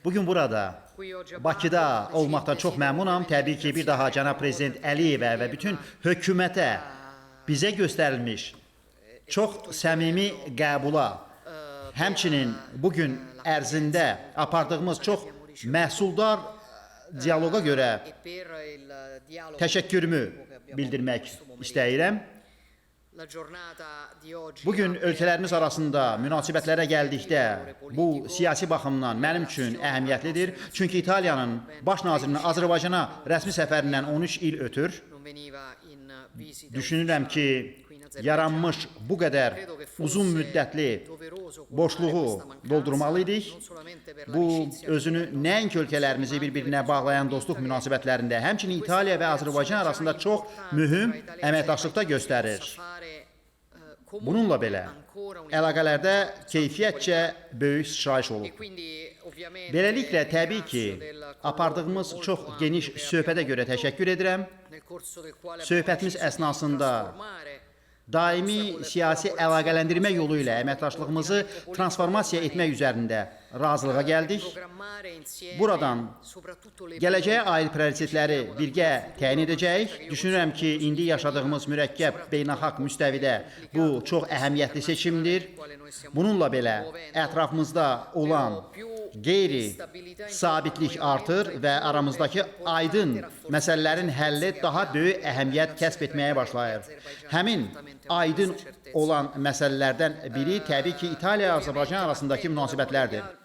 Bugün burada Bakıda olmaktan çox məmnunam. Təbii ki, bir daha Cənab Prezident Əliyevə və bütün hökumətə bizə göstərilmiş çox səmimi qəbula, həmçinin bugün ərzində apardığımız çox məhsuldar diyaloqa görə təşəkkürümü bildirmək istəyirəm. Bugün ölkələrimiz arasında münasibətlərə gəldikdə bu siyasi baxımdan mənim üçün əhəmiyyətlidir. Çünki İtaliyanın baş nazirinin Azərbaycana rəsmi səfərindən 13 il ötür. Düşünürəm ki, yaranmış bu qədər uzun müddətli boşluğu doldurmalıyıq. Bu, özünü nəinki ölkələrimizi bir-birinə bağlayan dostluq münasibətlərində, həmçinin İtaliya və Azərbaycan arasında çox mühüm əməkdaşlıqda göstərir. Bununla belə, əlaqələrdə keyfiyyətcə böyük sıçrayış olub. Beləliklə, təbii ki, apardığımız çox geniş söhbətə görə təşəkkür edirəm. Söhbətimiz əsnasında daimi siyasi əlaqələndirmə yolu ilə əməkdaşlığımızı transformasiya etmək üzərində razılığa gəldik. Buradan gələcəyə aid prioritetləri birgə təyin edəcəyik. Düşünürəm ki, indi yaşadığımız mürəkkəb beynəlxalq müstəvidə bu çox əhəmiyyətli seçimdir. Bununla belə, ətrafımızda olan qeyri-sabitlik artır və aramızdakı aydın məsələlərin həlli daha böyük əhəmiyyət kəsb etməyə başlayır. Həmin aydın olan məsələlərdən biri təbii ki, İtaliya və Azərbaycan arasındakı münasibətlərdir.